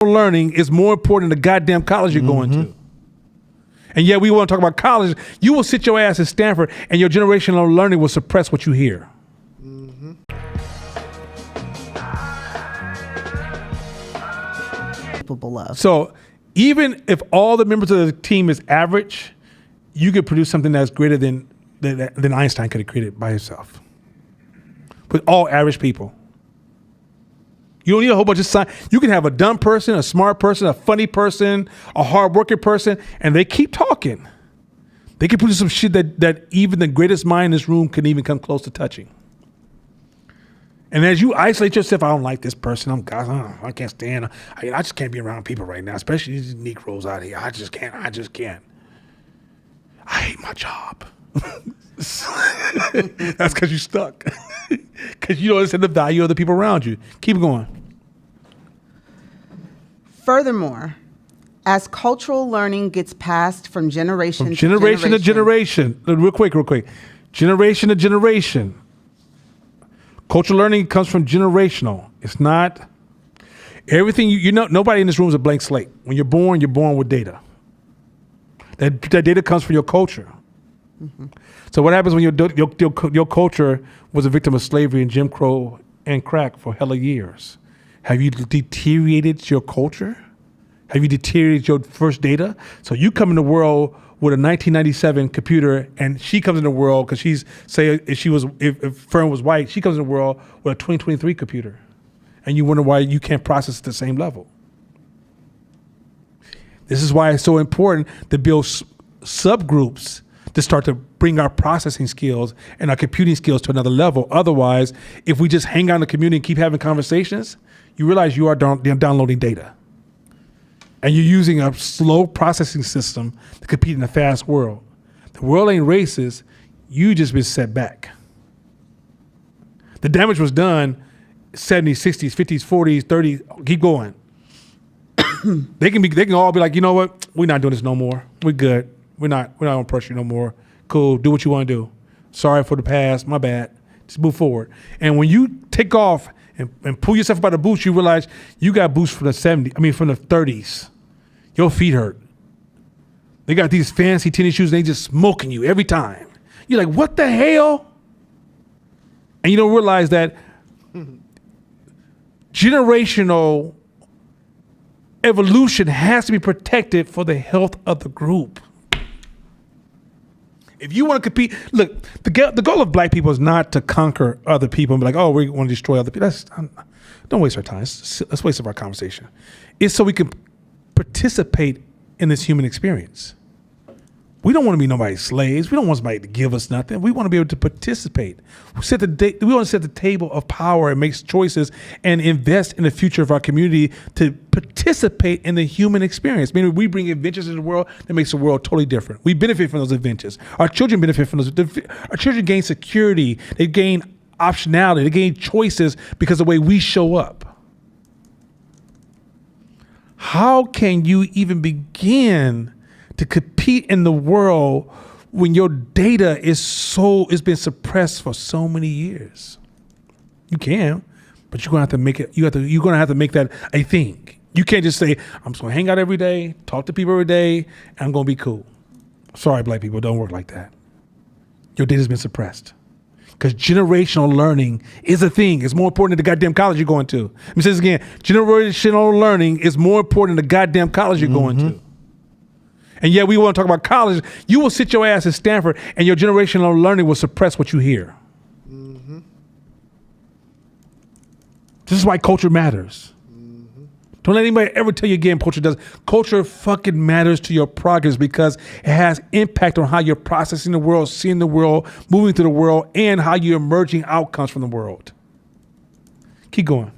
Learning is more important than the goddamn college you're going to. And yet we want to talk about college. You will sit your ass at Stanford and your generational learning will suppress what you hear. So even if all the members of the team is average, you could produce something that's greater than Einstein could have created by himself. With all average people. You don't need a whole bunch of science. You can have a dumb person, a smart person, a funny person, a hardworking person, and they keep talking. They can produce some shit that even the greatest mind in this room couldn't even come close to touching. And as you isolate yourself, I don't like this person. I can't stand. I just can't be around people right now, especially these Negroes out here. I just can't. I hate my job. That's because you're stuck. Because you don't understand the value of the people around you. Keep going. Furthermore, as cultural learning gets passed from generation to generation. Real quick. Generation to generation. Cultural learning comes from generational. It's not everything you know. Nobody in this room is a blank slate. When you're born with data. That data comes from your culture. So what happens when your culture was a victim of slavery and Jim Crow and crack for hella years? Have you deteriorated your culture? Have you deteriorated your first data? So you come in the world with a 1997 computer, and she comes in the world because if Fern was white, she comes in the world with a 2023 computer, and you wonder why you can't process at the same level. This is why it's so important to build subgroups to start to bring our processing skills and our computing skills to another level. Otherwise, if we just hang out in the community and keep having conversations, you realize you are downloading data. And you're using a slow processing system to compete in a fast world. The world ain't racist. You just been set back. The damage was done 70s, 60s, 50s, 40s, 30s. Keep going. They can all be like, you know what? We're not doing this no more. We're good. We're not gonna pressure you no more. Cool. Do what you want to do. Sorry for the past. My bad. Just move forward. And when you take off and pull yourself by the boots, you realize you got boots from the 30s. Your feet hurt. They got these fancy tennis shoes and they just smoking you every time. You're like, what the hell? And you don't realize that generational evolution has to be protected for the health of the group. If you want to compete, look, the goal of black people is not to conquer other people and be like, oh, we want to destroy other people. Don't waste our time. Let's waste our conversation. It's so we can participate in this human experience. We don't want to be nobody's slaves. We don't want somebody to give us nothing. We want to be able to participate. We want to set the table of power and make choices and invest in the future of our community to participate in the human experience. Meaning we bring adventures into the world that makes the world totally different. We benefit from those adventures. Our children benefit from those. Our children gain security. They gain optionality. They gain choices because of the way we show up. How can you even begin to compete in the world when your data is been suppressed for so many years? You can, but you're gonna have to make it. You're gonna have to make that a thing. You can't just say, I'm just gonna hang out every day, talk to people every day, and I'm gonna be cool. Sorry, black people, don't work like that. Your data's been suppressed. Because generational learning is a thing. It's more important than the goddamn college you're going to. Let me say this again. Generational learning is more important than the goddamn college you're going to. And yet we want to talk about college. You will sit your ass at Stanford and your generational learning will suppress what you hear. This is why culture matters. Don't let anybody ever tell you again culture does. Culture fucking matters to your progress because it has impact on how you're processing the world, seeing the world, moving through the world, and how you're emerging outcomes from the world. Keep going.